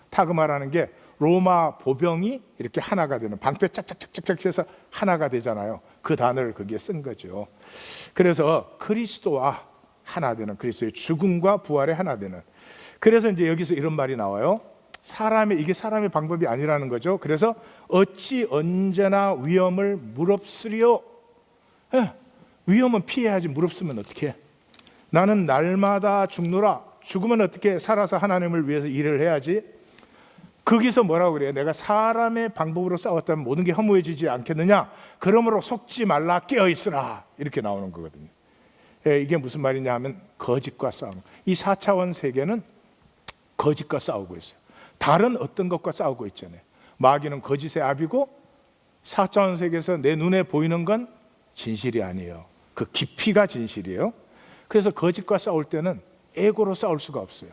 타그마라는 게 로마 보병이 이렇게 하나가 되는, 방패 짝짝짝짝 해서 하나가 되잖아요. 그 단어를 거기에 쓴 거죠. 그래서 그리스도와 하나 되는, 그리스도의 죽음과 부활에 하나 되는. 그래서 이제 여기서 이런 말이 나와요. 이게 사람의 방법이 아니라는 거죠. 그래서 어찌 언제나 위험을 무릅쓰리요. 위험은 피해야지, 무릅쓰면 어떻게 해? 나는 날마다 죽노라. 죽으면 어떻게 살아서 하나님을 위해서 일을 해야지. 거기서 뭐라고 그래요? 내가 사람의 방법으로 싸웠다면 모든 게 허무해지지 않겠느냐? 그러므로 속지 말라, 깨어있으라. 이렇게 나오는 거거든요. 이게 무슨 말이냐 하면 거짓과 싸움. 이 4차원 세계는 거짓과 싸우고 있어요. 다른 어떤 것과 싸우고 있잖아요. 마귀는 거짓의 압이고 4차원 세계에서 내 눈에 보이는 건 진실이 아니에요. 그 깊이가 진실이에요. 그래서 거짓과 싸울 때는 에고로 싸울 수가 없어요.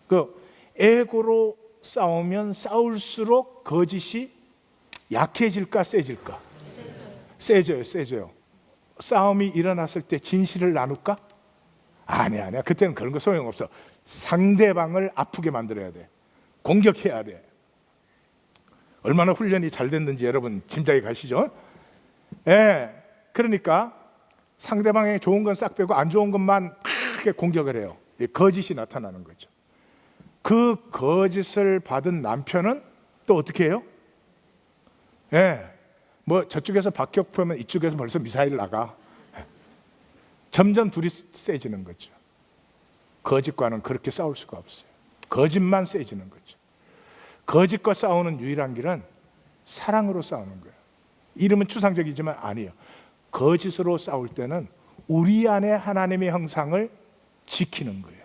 그 에고로 싸우면 싸울수록 거짓이 약해질까 세질까? 세져요. 싸움이 일어났을 때 진실을 나눌까? 아니야. 그때는 그런 거 소용없어. 상대방을 아프게 만들어야 돼. 공격해야 돼. 얼마나 훈련이 잘 됐는지 여러분 짐작이 가시죠? 그러니까 상대방의 좋은 건 싹 빼고 안 좋은 것만 크게 공격을 해요. 거짓이 나타나는 거죠. 그 거짓을 받은 남편은 또 어떻게 해요? 뭐 저쪽에서 박격 펴면 이쪽에서 벌써 미사일 나가. 점점 둘이 세지는 거죠. 거짓과는 그렇게 싸울 수가 없어요. 거짓만 세지는 거죠. 거짓과 싸우는 유일한 길은 사랑으로 싸우는 거예요. 이름은 추상적이지만 아니에요. 거짓으로 싸울 때는 우리 안에 하나님의 형상을 지키는 거예요.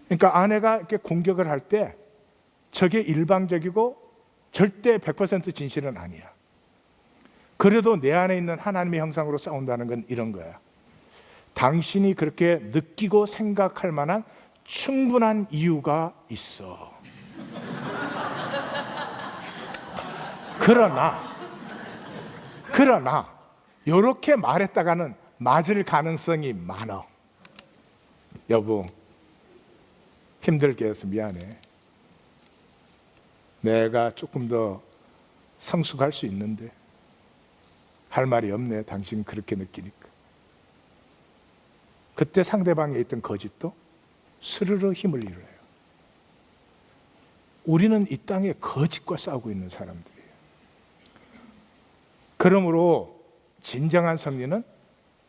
그러니까 아내가 이렇게 공격을 할 때 저게 일방적이고 절대 100% 진실은 아니야. 그래도 내 안에 있는 하나님의 형상으로 싸운다는 건 이런 거야. 당신이 그렇게 느끼고 생각할 만한 충분한 이유가 있어. 그러나 이렇게 말했다가는 맞을 가능성이 많아. 여보, 힘들게 해서 미안해. 내가 조금 더 성숙할 수 있는데 할 말이 없네. 당신 그렇게 느끼니까. 그때 상대방에 있던 거짓도 스르르 힘을 잃어요. 우리는 이 땅에 거짓과 싸우고 있는 사람들이에요. 그러므로 진정한 승리는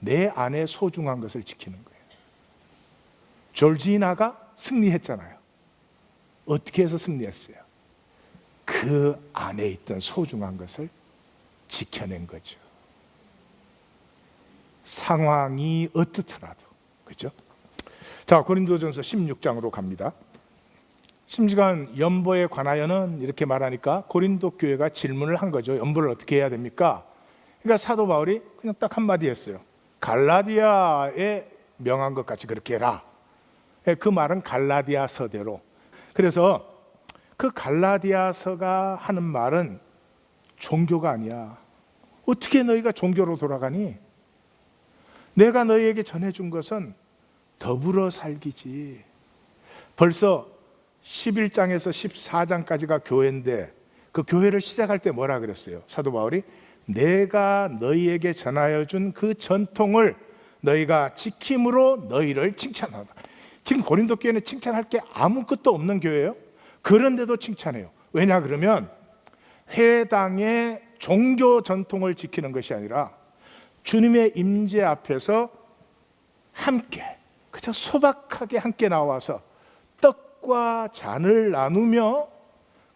내 안에 소중한 것을 지키는 거예요. 졸지나가 승리했잖아요. 어떻게 해서 승리했어요? 그 안에 있던 소중한 것을 지켜낸 거죠. 상황이 어떻더라도. 그죠? 자, 고린도전서 16장으로 갑니다. 심지어 연보에 관하여는 이렇게 말하니까 고린도 교회가 질문을 한 거죠. 연보를 어떻게 해야 됩니까? 그러니까 사도 바울이 그냥 딱 한마디 했어요. 갈라디아에 명한 것 같이 그렇게 해라. 그 말은 갈라디아서대로. 그래서 그 갈라디아서가 하는 말은 종교가 아니야. 어떻게 너희가 종교로 돌아가니? 내가 너희에게 전해준 것은 더불어 살기지. 벌써 11장에서 14장까지가 교회인데 그 교회를 시작할 때 뭐라 그랬어요? 사도 바울이 내가 너희에게 전하여 준 그 전통을 너희가 지킴으로 너희를 칭찬하다. 지금 고린도 교회는 칭찬할 게 아무것도 없는 교회예요. 그런데도 칭찬해요. 왜냐 그러면 회당의 종교 전통을 지키는 것이 아니라 주님의 임재 앞에서 함께 그저 소박하게 함께 나와서 떡과 잔을 나누며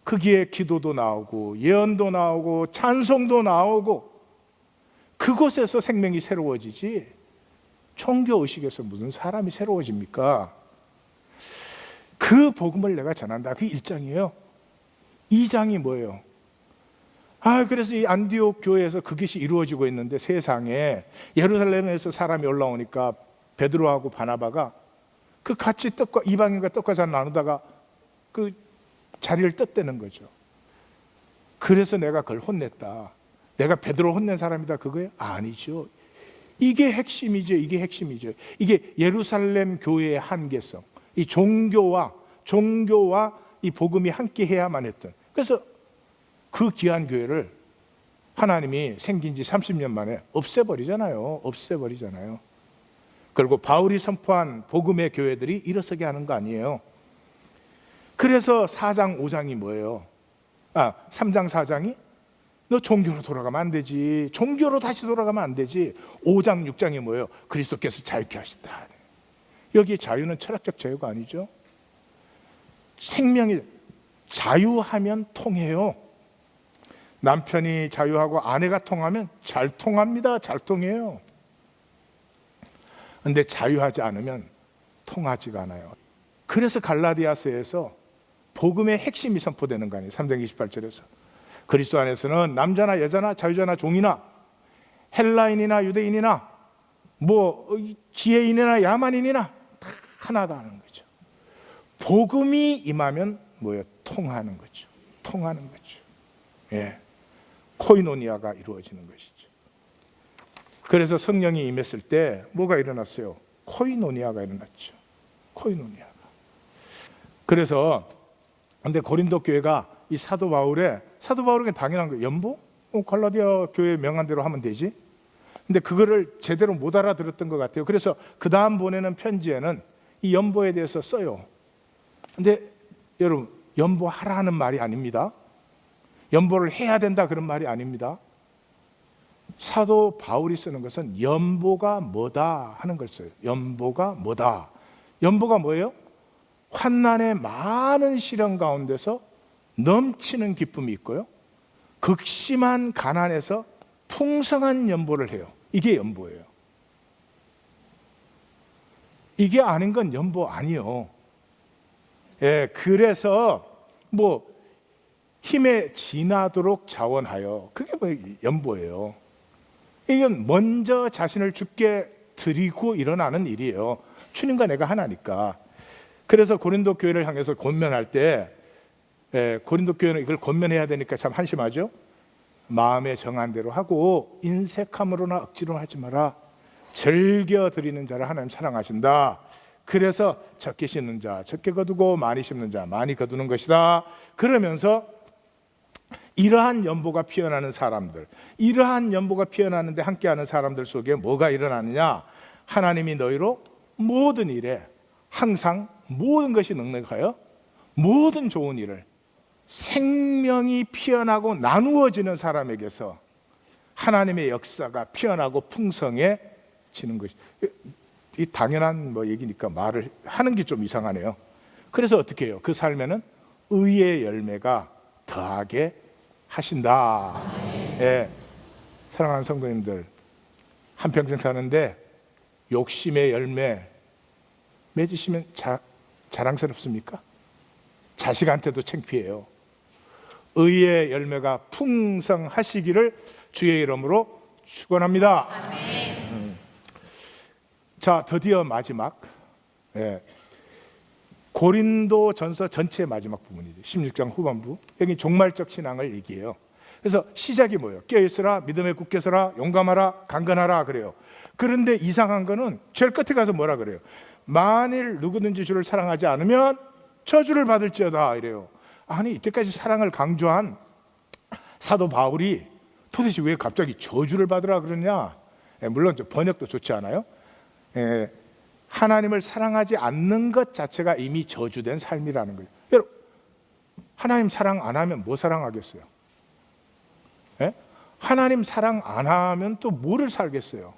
거기에 기도도 나오고 예언도 나오고 찬송도 나오고 그곳에서 생명이 새로워지지 종교의식에서 무슨 사람이 새로워집니까? 그 복음을 내가 전한다. 그게 1장이에요. 2장이 뭐예요? 그래서 이 안디옥 교회에서 그것이 이루어지고 있는데 세상에 예루살렘에서 사람이 올라오니까 베드로하고 바나바가 그 같이 떡과 이방인과 떡과 잔 나누다가 그 자리를 떴다는 거죠. 그래서 내가 그걸 혼냈다. 내가 베드로 혼낸 사람이다 그거예요? 아니죠. 이게 핵심이죠. 이게 핵심이죠. 이게 예루살렘 교회의 한계성. 이 종교와 이 복음이 함께 해야만 했던. 그래서 그 귀한 교회를 하나님이 생긴 지 30년 만에 없애버리잖아요. 그리고 바울이 선포한 복음의 교회들이 일어서게 하는 거 아니에요. 그래서 4장 5장이 뭐예요? 3장 4장이 너 종교로 돌아가면 안 되지. 종교로 다시 돌아가면 안 되지. 5장 6장이 뭐예요? 그리스도께서 자유케 하신다. 여기 자유는 철학적 자유가 아니죠. 생명이 자유하면 통해요. 남편이 자유하고 아내가 통하면 잘 통합니다. 잘 통해요. 근데 자유하지 않으면 통하지가 않아요. 그래서 갈라디아서에서 복음의 핵심이 선포되는 거 아니에요. 3장 28절에서 그리스도 안에서는 남자나 여자나 자유자나 종이나 헬라인이나 유대인이나 지혜인이나 야만인이나 다 하나다 하는 거죠. 복음이 임하면 뭐예요? 통하는 거죠. 예, 코이노니아가 이루어지는 것이죠. 그래서 성령이 임했을 때 뭐가 일어났어요? 코이노니아가 일어났죠. 코이노니아가. 그래서 근데 고린도 교회가 이 사도 바울에게 당연한 거예요. 연보? 갈라디아 교회 명한 대로 하면 되지. 근데 그거를 제대로 못 알아들었던 것 같아요. 그래서 그 다음 보내는 편지에는 이 연보에 대해서 써요. 근데 여러분, 연보하라는 말이 아닙니다. 연보를 해야 된다 그런 말이 아닙니다. 사도 바울이 쓰는 것은 연보가 뭐다 하는 걸 써요. 연보가 뭐다. 연보가 뭐예요? 환난의 많은 시련 가운데서 넘치는 기쁨이 있고요. 극심한 가난에서 풍성한 연보를 해요. 이게 연보예요. 이게 아닌 건 연보 아니요. 예, 그래서 힘에 지나도록 자원하여 그게 연보예요. 이건 먼저 자신을 주께 드리고 일어나는 일이에요. 주님과 내가 하나니까. 그래서 고린도 교회를 향해서 권면할 때 고린도 교회는 이걸 권면해야 되니까 참 한심하죠. 마음에 정한 대로 하고 인색함으로나 억지로 하지 마라. 즐겨 드리는 자를 하나님 사랑하신다. 그래서 적게 심는 자 적게 거두고 많이 심는 자 많이 거두는 것이다. 그러면서 이러한 연보가 피어나는 사람들, 이러한 연보가 피어나는데 함께하는 사람들 속에 뭐가 일어나느냐? 하나님이 너희로 모든 일에 항상 모든 것이 넉넉하여 모든 좋은 일을 생명이 피어나고 나누어지는 사람에게서 하나님의 역사가 피어나고 풍성해지는 것이. 이 당연한 얘기니까 말을 하는 게 좀 이상하네요. 그래서 어떻게 해요? 그 삶에는 의의 열매가 더하게 하신다. 예, 사랑하는 성도님들, 한평생 사는데 욕심의 열매 맺으시면 자랑스럽습니까? 자식한테도 창피해요. 의의 열매가 풍성하시기를 주의 이름으로 축원합니다. 자, 드디어 마지막, 고린도 전서 전체의 마지막 부분이죠. 16장 후반부. 여기 종말적 신앙을 얘기해요. 그래서 시작이 뭐예요? 깨어있으라, 믿음에 굳게 서라, 용감하라, 강건하라 그래요. 그런데 이상한 거는 제일 끝에 가서 뭐라 그래요? 만일 누구든지 주를 사랑하지 않으면 저주를 받을지어다 이래요. 아니, 이때까지 사랑을 강조한 사도 바울이 도대체 왜 갑자기 저주를 받으라 그러냐? 물론 번역도 좋지 않아요? 하나님을 사랑하지 않는 것 자체가 이미 저주된 삶이라는 거예요. 여러분, 하나님 사랑 안 하면 뭐 사랑하겠어요? 하나님 사랑 안 하면 또 뭐를 살겠어요?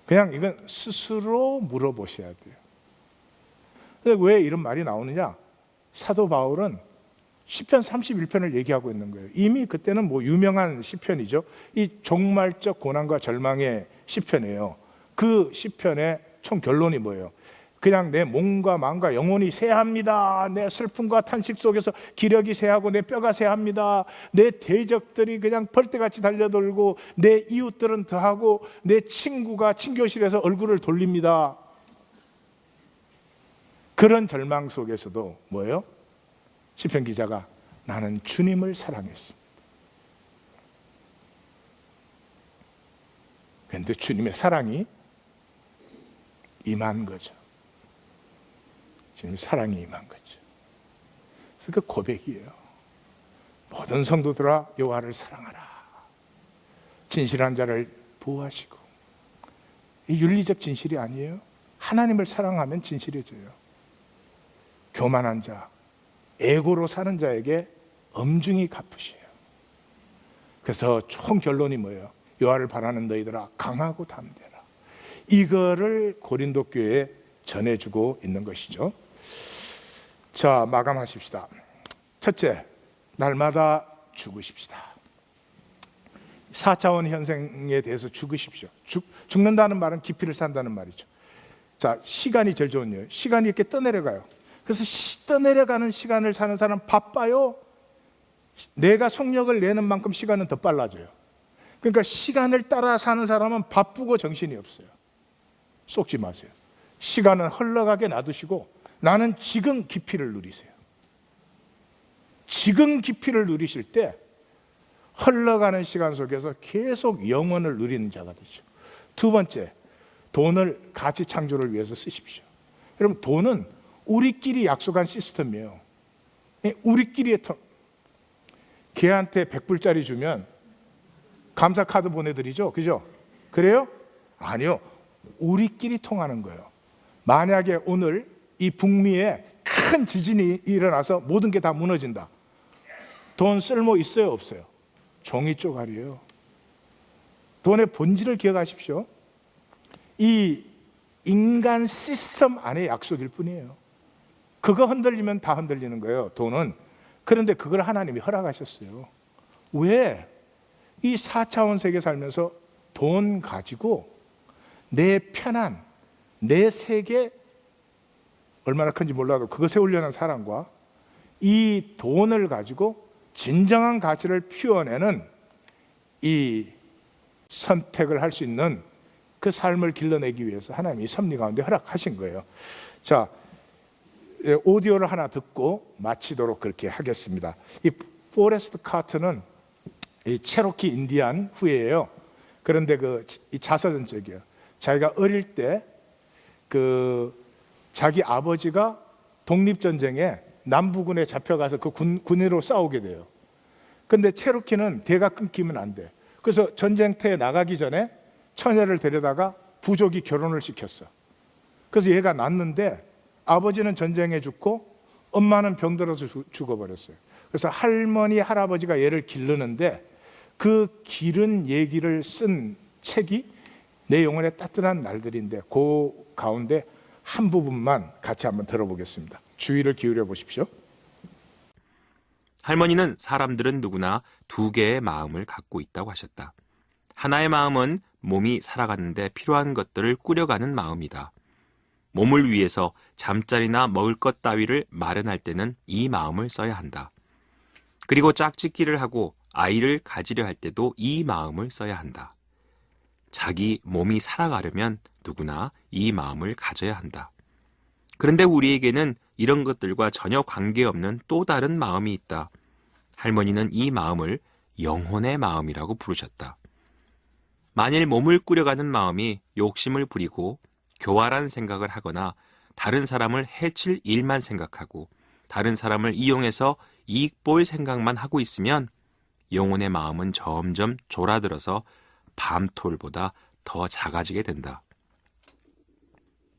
그냥 이건 스스로 물어보셔야 돼요. 근데 왜 이런 말이 나오느냐? 사도 바울은 시편 31편을 얘기하고 있는 거예요. 이미 그때는 뭐 유명한 시편이죠. 이 종말적 고난과 절망의 시편이에요. 그 시편의 총 결론이 뭐예요? 그냥 내 몸과 마음과 영혼이 쇠합니다. 내 슬픔과 탄식 속에서 기력이 쇠하고 내 뼈가 쇠합니다. 내 대적들이 그냥 벌떼같이 달려들고 내 이웃들은 더하고 내 친구가 친교실에서 얼굴을 돌립니다. 그런 절망 속에서도 뭐예요? 시편 기자가 나는 주님을 사랑했습니다. 그런데 주님의 사랑이 임한 거죠. 주님의 사랑이 임한 거죠. 그래서 그 고백이에요. 모든 성도들아 여호와를 사랑하라. 진실한 자를 보호하시고. 이 윤리적 진실이 아니에요. 하나님을 사랑하면 진실해져요. 교만한 자, 에고로 사는 자에게 엄중히 갚으셔요. 그래서 총 결론이 뭐예요? 여호와를 바라는 너희들아 강하고 담대라. 이거를 고린도 교회에 전해주고 있는 것이죠. 자, 마감하십시다. 첫째, 날마다 죽으십시다. 4차원 현생에 대해서 죽으십시오. 죽는다는 말은 기피를 산다는 말이죠. 자, 시간이 제일 좋은 예요. 시간이 이렇게 떠내려가요. 그래서 떠내려가는 시간을 사는 사람 바빠요. 내가 속력을 내는 만큼 시간은 더 빨라져요. 그러니까 시간을 따라 사는 사람은 바쁘고 정신이 없어요. 속지 마세요. 시간은 흘러가게 놔두시고 나는 지금 깊이를 누리세요. 지금 깊이를 누리실 때 흘러가는 시간 속에서 계속 영원을 누리는 자가 되죠. 두 번째, 돈을 가치 창조를 위해서 쓰십시오. 여러분, 돈은 우리끼리 약속한 시스템이에요. 우리끼리의 걔한테 100불짜리 주면 감사 카드 보내드리죠. 그죠? 그래요? 아니요. 우리끼리 통하는 거예요. 만약에 오늘 이 북미에 큰 지진이 일어나서 모든 게 다 무너진다. 돈 쓸모 있어요? 없어요? 종이 쪼가리예요. 돈의 본질을 기억하십시오. 이 인간 시스템 안의 약속일 뿐이에요. 그거 흔들리면 다 흔들리는 거예요, 돈은. 그런데 그걸 하나님이 허락하셨어요. 왜? 이 4차원 세계 살면서 돈 가지고 내 편안, 내 세계 얼마나 큰지 몰라도 그거 세우려는 사람과 이 돈을 가지고 진정한 가치를 피워내는 이 선택을 할 수 있는 그 삶을 길러내기 위해서 하나님이 섭리 가운데 허락하신 거예요. 자, 오디오를 하나 듣고 마치도록 그렇게 하겠습니다. 이 포레스트 카트는 이 체로키 인디안 후예예요. 그런데 이 자서전적이에요. 자기가 어릴 때 자기 아버지가 독립전쟁에 남부군에 잡혀가서 그 군인으로 싸우게 돼요. 근데 체로키는 대가 끊기면 안 돼. 그래서 전쟁터에 나가기 전에 처녀를 데려다가 부족이 결혼을 시켰어. 그래서 얘가 낳는데 아버지는 전쟁에 죽고 엄마는 병들어서 죽어버렸어요. 그래서 할머니, 할아버지가 얘를 기르는데 그 기른 얘기를 쓴 책이 내 영혼의 따뜻한 날들인데 그 가운데 한 부분만 같이 한번 들어보겠습니다. 주의를 기울여 보십시오. 할머니는 사람들은 누구나 두 개의 마음을 갖고 있다고 하셨다. 하나의 마음은 몸이 살아가는데 필요한 것들을 꾸려가는 마음이다. 몸을 위해서 잠자리나 먹을 것 따위를 마련할 때는 이 마음을 써야 한다. 그리고 짝짓기를 하고 아이를 가지려 할 때도 이 마음을 써야 한다. 자기 몸이 살아가려면 누구나 이 마음을 가져야 한다. 그런데 우리에게는 이런 것들과 전혀 관계없는 또 다른 마음이 있다. 할머니는 이 마음을 영혼의 마음이라고 부르셨다. 만일 몸을 꾸려가는 마음이 욕심을 부리고 교활한 생각을 하거나 다른 사람을 해칠 일만 생각하고 다른 사람을 이용해서 이익 볼 생각만 하고 있으면 영혼의 마음은 점점 졸아들어서 밤톨보다 더 작아지게 된다.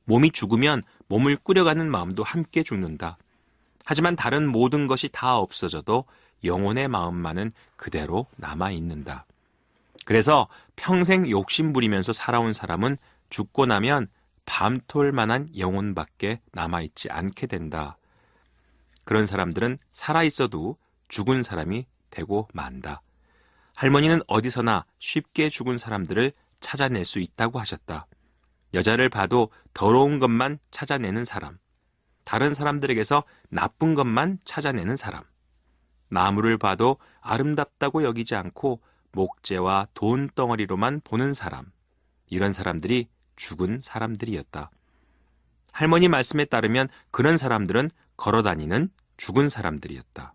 몸이 죽으면 몸을 꾸려가는 마음도 함께 죽는다. 하지만 다른 모든 것이 다 없어져도 영혼의 마음만은 그대로 남아있는다. 그래서 평생 욕심 부리면서 살아온 사람은 죽고 나면 밤톨만한 영혼밖에 남아있지 않게 된다. 그런 사람들은 살아있어도 죽은 사람이 되고 만다. 할머니는 어디서나 쉽게 죽은 사람들을 찾아낼 수 있다고 하셨다. 여자를 봐도 더러운 것만 찾아내는 사람, 다른 사람들에게서 나쁜 것만 찾아내는 사람, 나무를 봐도 아름답다고 여기지 않고 목재와 돈덩어리로만 보는 사람, 이런 사람들이 죽은 사람들이었다. 할머니 말씀에 따르면 그런 사람들은 걸어다니는 죽은 사람들이었다.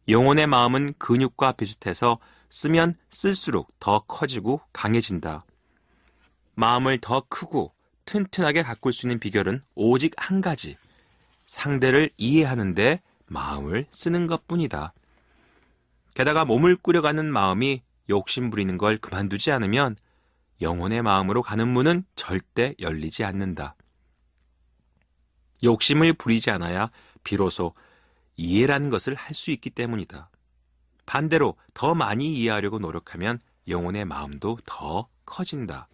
영혼의 마음은 근육과 비슷해서 쓰면 쓸수록 더 커지고 강해진다. 마음을 더 크고 튼튼하게 가꿀 수 있는 비결은 오직 한 가지, 상대를 이해하는데 마음을 쓰는 것뿐이다. 게다가 몸을 꾸려가는 마음이 욕심 부리는 걸 그만두지 않으면 영혼의 마음으로 가는 문은 절대 열리지 않는다. 욕심을 부리지 않아야 비로소 이해라는 것을 할 수 있기 때문이다. 반대로 더 많이 이해하려고 노력하면 영혼의 마음도 더 커진다.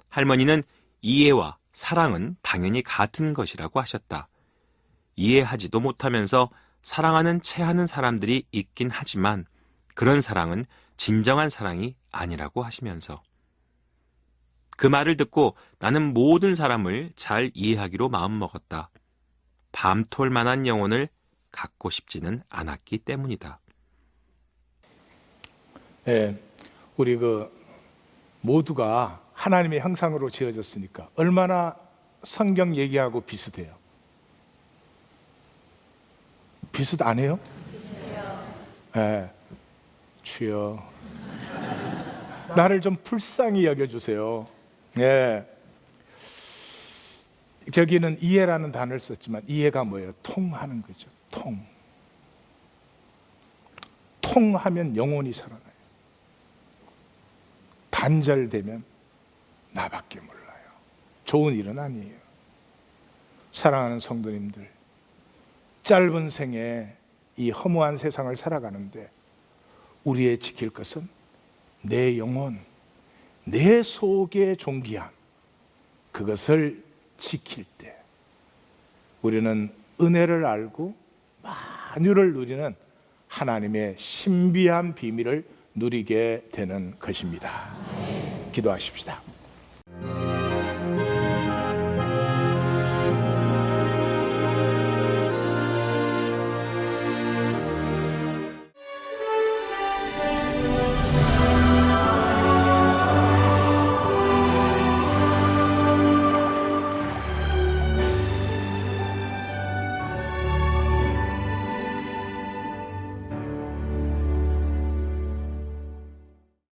할머니는 이해와 사랑은 당연히 같은 것이라고 하셨다. 이해하지도 못하면서 사랑하는 체하는 사람들이 있긴 하지만 그런 사랑은 진정한 사랑이 아니라고 하시면서 그 말을 듣고 나는 모든 사람을 잘 이해하기로 마음먹었다. 밤톨만한 영혼을 갖고 싶지는 않았기 때문이다. 네, 우리 모두가 하나님의 형상으로 지어졌으니까 얼마나 성경 얘기하고 비슷해요. 비슷 안 해요? 비슷해요. 네, 주여 나를 좀 불쌍히 여겨주세요. 네. 저기는 이해라는 단어를 썼지만 이해가 뭐예요? 통하는 거죠. 통하면 영혼이 살아나요. 단절되면 나밖에 몰라요. 좋은 일은 아니에요. 사랑하는 성도님들, 짧은 생에 이 허무한 세상을 살아가는데 우리의 지킬 것은 내 영혼, 내 속의 존귀함, 그것을 지킬 때 우리는 은혜를 알고 만유를 누리는 하나님의 신비한 비밀을 누리게 되는 것입니다. 기도하십시다.